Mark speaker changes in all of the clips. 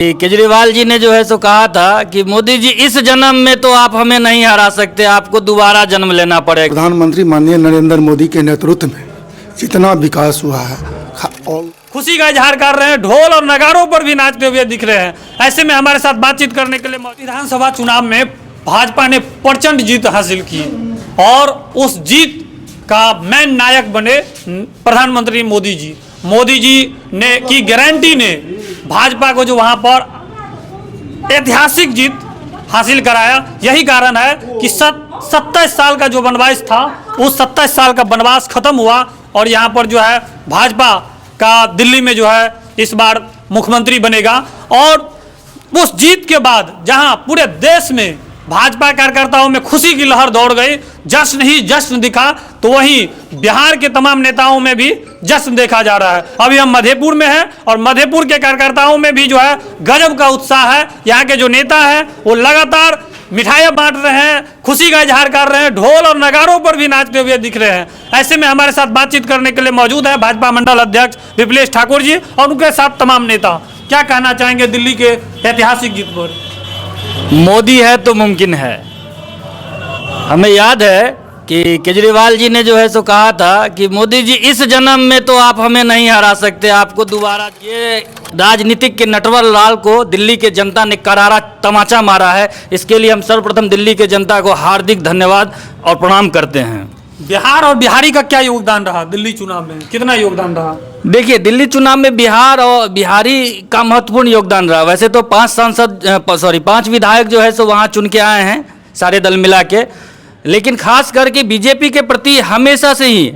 Speaker 1: केजरीवाल जी ने जो है सो कहा था कि मोदी जी इस जन्म में तो आप हमें नहीं हरा सकते, आपको दोबारा जन्म लेना पड़ेगा।
Speaker 2: प्रधानमंत्री माननीय नरेंद्र मोदी के नेतृत्व में जितना विकास हुआ है और
Speaker 3: खुशी का इजहार कर रहे हैं, ढोल और नगारों पर भी नाचते हुए दिख रहे हैं। ऐसे में हमारे साथ बातचीत करने के लिए विधानसभा चुनाव में भाजपा ने प्रचंड जीत हासिल की और उस जीत का मेन नायक बने प्रधानमंत्री मोदी जी। मोदी जी ने की गारंटी ने भाजपा को जो वहां पर ऐतिहासिक जीत हासिल कराया। यही कारण है कि 27 साल का जो वनवास था, उस 27 साल का वनवास खत्म हुआ और यहाँ पर जो है भाजपा का दिल्ली में जो है इस बार मुख्यमंत्री बनेगा। और उस जीत के बाद जहां पूरे देश में भाजपा कार्यकर्ताओं में खुशी की लहर दौड़ गई, जश्न ही जश्न दिखा, तो वहीं बिहार के तमाम नेताओं में भी जश्न देखा जा रहा है। अभी हम मधेपुर में हैं और मधेपुर के कार्यकर्ताओं में भी जो है गजब का उत्साह है। यहाँ के जो नेता हैं वो लगातार मिठाइयाँ बांट रहे हैं, खुशी का इजहार कर रहे हैं, ढोल और नगारों पर भी नाचते हुए दिख रहे हैं। ऐसे में हमारे साथ बातचीत करने के लिए मौजूद है भाजपा मंडल अध्यक्ष विप्लेश ठाकुर जी और उनके साथ तमाम नेता। क्या कहना चाहेंगे दिल्ली के ऐतिहासिक जीत पर?
Speaker 1: मोदी है तो मुमकिन है। हमें याद है कि केजरीवाल जी ने जो है सो कहा था कि मोदी जी इस जन्म में तो आप हमें नहीं हरा सकते, आपको दोबारा। ये राजनीतिक के नटवर लाल को दिल्ली के जनता ने करारा तमाचा मारा है। इसके लिए हम सर्वप्रथम दिल्ली के जनता को हार्दिक धन्यवाद और प्रणाम करते हैं।
Speaker 3: बिहार और बिहारी का क्या योगदान रहा दिल्ली चुनाव में, कितना योगदान रहा?
Speaker 1: देखिए, दिल्ली चुनाव में बिहार और बिहारी का महत्वपूर्ण योगदान रहा। वैसे तो 5 विधायक जो है सो वहाँ चुन के आए हैं सारे दल मिला के, लेकिन खास करके बीजेपी के प्रति हमेशा से ही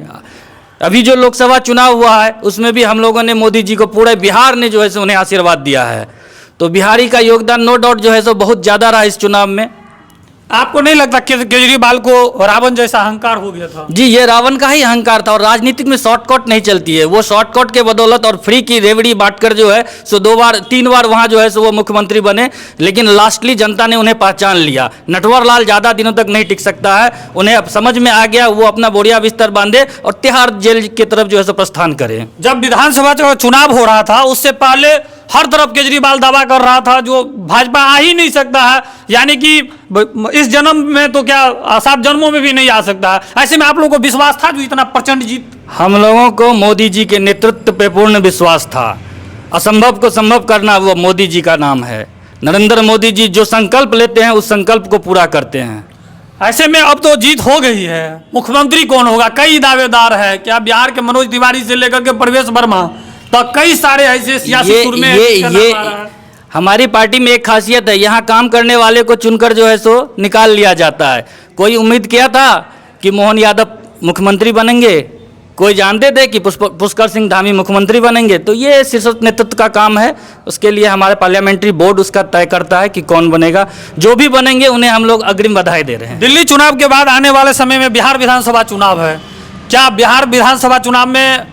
Speaker 1: अभी जो लोकसभा चुनाव हुआ है उसमें भी हम लोगों ने मोदी जी को, पूरे बिहार ने जो है सो उन्हें आशीर्वाद दिया है। तो बिहारी का योगदान नो डाउट जो है सो बहुत ज़्यादा रहा इस चुनाव में।
Speaker 3: आपको नहीं लगता केजरीवाल को रावण जैसा अहंकार हो गया था?
Speaker 1: जी, ये रावण का ही अहंकार था और राजनीतिक में शॉर्टकट नहीं चलती है। वो शॉर्टकट के बदौलत और फ्री की रेवड़ी बांटकर जो है सो 3 बार वहाँ जो है सो वो मुख्यमंत्री बने, लेकिन लास्टली जनता ने उन्हें पहचान लिया। नटवर लाल ज़्यादा दिनों तक नहीं टिक सकता है, उन्हें अब समझ में आ गया, वो अपना बोरिया बिस्तर बांधे और तिहाड़ जेल की तरफ जो है सो प्रस्थान करे।
Speaker 3: जब विधानसभा चुनाव हो रहा था उससे पहले हर तरफ केजरीवाल दावा कर रहा था जो भाजपा आ ही नहीं सकता है, यानी कि इस जन्म में तो क्या 7 जन्मों में भी नहीं आ सकता है। ऐसे में आप लोगों को विश्वास था जो इतना प्रचंड जीत?
Speaker 1: हम लोगों को मोदी जी के नेतृत्व पे पूर्ण विश्वास था। असंभव को संभव करना वो मोदी जी का नाम है। नरेंद्र मोदी जी जो संकल्प लेते हैं उस संकल्प को पूरा करते हैं।
Speaker 3: ऐसे में अब तो जीत हो गई है, मुख्यमंत्री कौन होगा? कई दावेदार है, क्या बिहार के मनोज तिवारी से लेकर के प्रवेश वर्मा, तो कई सारे ऐसे सियासी सुरमे
Speaker 1: ये हमारी पार्टी में एक खासियत है, यहाँ काम करने वाले को चुनकर जो है सो निकाल लिया जाता है। कोई उम्मीद किया था कि मोहन यादव मुख्यमंत्री बनेंगे, कोई जानते थे कि पुष्कर सिंह धामी मुख्यमंत्री बनेंगे। तो ये शीर्ष नेतृत्व का काम है, उसके लिए हमारे पार्लियामेंट्री बोर्ड उसका तय करता है कि कौन बनेगा। जो भी बनेंगे उन्हें हम लोग अग्रिम बधाई दे रहे हैं।
Speaker 3: दिल्ली चुनाव के बाद आने वाले समय में बिहार विधानसभा चुनाव है। क्या बिहार विधानसभा चुनाव में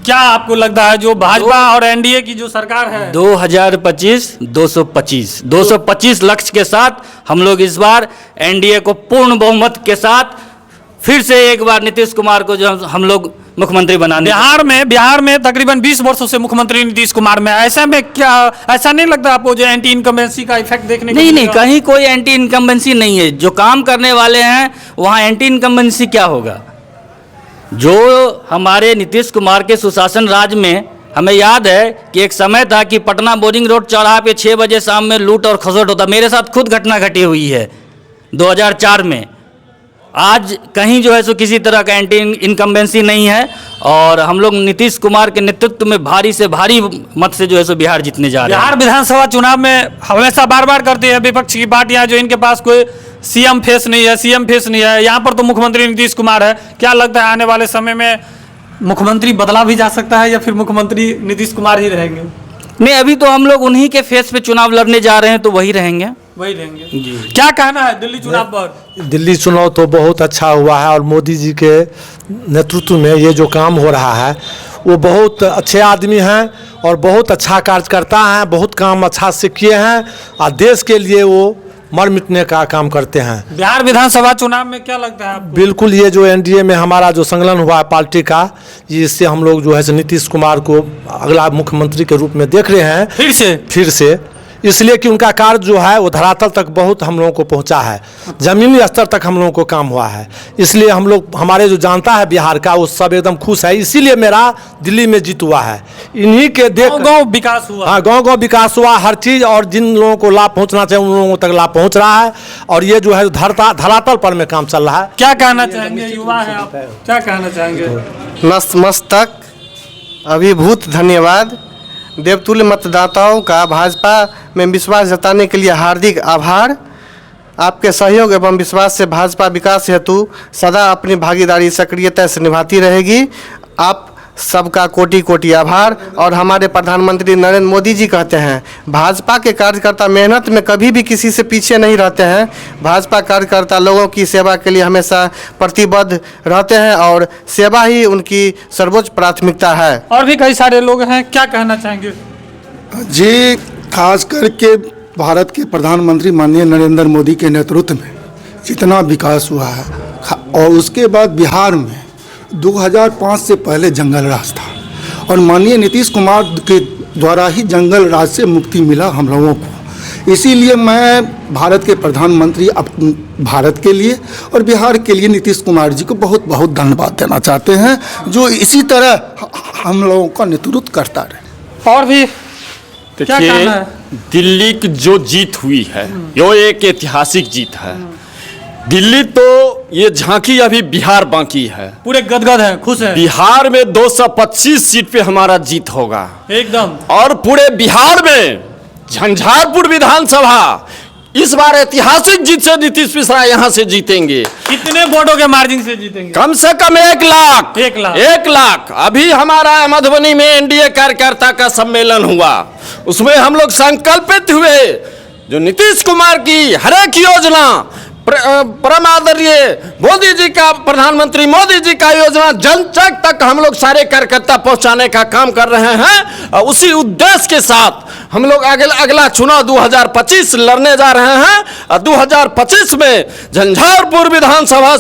Speaker 3: क्या आपको लगता है जो भाजपा और एनडीए की जो सरकार है
Speaker 1: 2025 225 लक्ष्य के साथ हम लोग इस बार एनडीए को पूर्ण बहुमत के साथ फिर से एक बार नीतीश कुमार को जो हम लोग मुख्यमंत्री बनाने।
Speaker 3: बिहार में तकरीबन 20 वर्षों से मुख्यमंत्री नीतीश कुमार में, ऐसा में क्या ऐसा नहीं लगता आपको जो एंटी इनकम्बेंसी का इफेक्ट देखने को?
Speaker 1: नहीं, कहीं कोई एंटी इनकम्बेंसी नहीं है। जो काम करने वाले हैं वहाँ एंटी इनकम्बेंसी क्या होगा? जो हमारे नीतीश कुमार के सुशासन राज में हमें याद है कि एक समय था कि पटना बोरिंग रोड चौराहा पे 6 बजे शाम में लूट और खसोट होता। मेरे साथ खुद घटना घटी हुई है 2004 में। आज कहीं जो है सो किसी तरह का एंटी इनकम्बेंसी नहीं है और हम लोग नीतीश कुमार के नेतृत्व में भारी से भारी मत से जो है सो बिहार जीतने जा रहे हैं।
Speaker 3: बिहार विधानसभा चुनाव में हमेशा बार करती है विपक्ष की पार्टियां जो इनके पास कोई सीएम फेस नहीं है, यहाँ पर तो मुख्यमंत्री नीतीश कुमार है। क्या लगता है आने वाले समय में मुख्यमंत्री बदला भी जा सकता है या फिर मुख्यमंत्री नीतीश कुमार ही रहेंगे?
Speaker 1: नहीं, अभी तो हम लोग उन्हीं के फेस पे चुनाव लड़ने जा रहे हैं, तो वही रहेंगे
Speaker 3: जी। क्या कहना है दिल्ली चुनाव पर?
Speaker 4: दिल्ली चुनाव तो बहुत अच्छा हुआ है और मोदी जी के नेतृत्व में ये जो काम हो रहा है वो बहुत अच्छे आदमी हैं और बहुत अच्छा कार्यकर्ता हैं, बहुत काम अच्छा से किए हैं और देश के लिए वो मर मिटने का काम करते हैं।
Speaker 3: बिहार विधानसभा चुनाव में क्या लगता है आपको?
Speaker 4: बिल्कुल, ये जो एनडीए में हमारा जो संकलन हुआ है पार्टी का, इससे हम लोग जो है नीतीश कुमार को अगला मुख्यमंत्री के रूप में देख रहे हैं।
Speaker 3: फिर से
Speaker 4: इसलिए कि उनका कार्य जो है वो धरातल तक बहुत हम लोगों को पहुंचा है, ज़मीनी स्तर तक हम लोगों को काम हुआ है। इसलिए हम लोग, हमारे जो जानता है बिहार का, वो सब एकदम खुश है। इसीलिए मेरा दिल्ली में जीत हुआ है, इन्हीं के देख
Speaker 3: गाँव विकास हुआ।
Speaker 4: हाँ, गांव विकास हुआ, हर चीज़, और जिन लोगों को लाभ पहुंचना चाहिए उन लोगों तक लाभ पहुंच रहा है। और ये जो है धरातल पर में काम चल रहा है।
Speaker 3: क्या कहना चाहेंगे, युवा है आप, क्या कहना चाहेंगे?
Speaker 5: नतमस्तक अभिभूत धन्यवाद। देवतुल्य मतदाताओं का भाजपा में विश्वास जताने के लिए हार्दिक आभार। आपके सहयोग एवं विश्वास से भाजपा विकास हेतु सदा अपनी भागीदारी सक्रियता से निभाती रहेगी। आप सबका कोटि कोटि आभार। और हमारे प्रधानमंत्री नरेंद्र मोदी जी कहते हैं, भाजपा के कार्यकर्ता मेहनत में कभी भी किसी से पीछे नहीं रहते हैं। भाजपा कार्यकर्ता लोगों की सेवा के लिए हमेशा प्रतिबद्ध रहते हैं और सेवा ही उनकी सर्वोच्च प्राथमिकता है।
Speaker 3: और भी कई सारे लोग हैं, क्या कहना चाहेंगे?
Speaker 2: जी, खास करके भारत के प्रधानमंत्री माननीय नरेंद्र मोदी के नेतृत्व में जितना विकास हुआ है, और उसके बाद बिहार में 2005 से पहले जंगल राज था, और माननीय नीतीश कुमार के द्वारा ही जंगल राज से मुक्ति मिला हम लोगों को। इसीलिए मैं भारत के प्रधानमंत्री भारत के लिए और बिहार के लिए नीतीश कुमार जी को बहुत बहुत धन्यवाद देना चाहते हैं, जो इसी तरह हम लोगों का नेतृत्व करता रहे।
Speaker 3: और भी क्या
Speaker 6: देखिए,
Speaker 3: कहना है?
Speaker 6: दिल्ली की जो जीत हुई है यो एक ऐतिहासिक जीत है। दिल्ली तो ये झांकी, अभी बिहार बाकी है।
Speaker 3: पूरे गदगद हैं, खुश हैं
Speaker 6: बिहार में 225 सीट पे हमारा जीत होगा
Speaker 3: एकदम।
Speaker 6: और पूरे बिहार में झंझारपुर विधानसभा इस बार ऐतिहासिक जीत से नीतीश मिश्रा यहाँ से जीतेंगे।
Speaker 3: कितने वोटों के मार्जिन से जीतेंगे?
Speaker 6: कम से कम 1 लाख।
Speaker 3: 1
Speaker 6: लाख। अभी हमारा मधुबनी में एनडीए कार्यकर्ता का सम्मेलन हुआ, उसमें हम लोग संकल्पित हुए जो नीतीश कुमार की हर एक योजना, परम आदरणीय मोदी जी का, प्रधानमंत्री मोदी जी का योजना जन तक हम लोग सारे कार्यकर्ता पहुंचाने का काम कर रहे हैं। और उसी उद्देश्य के साथ हम लोग अगला चुनाव 2025 लड़ने जा रहे हैं। और 2025 में झंझारपुर विधानसभा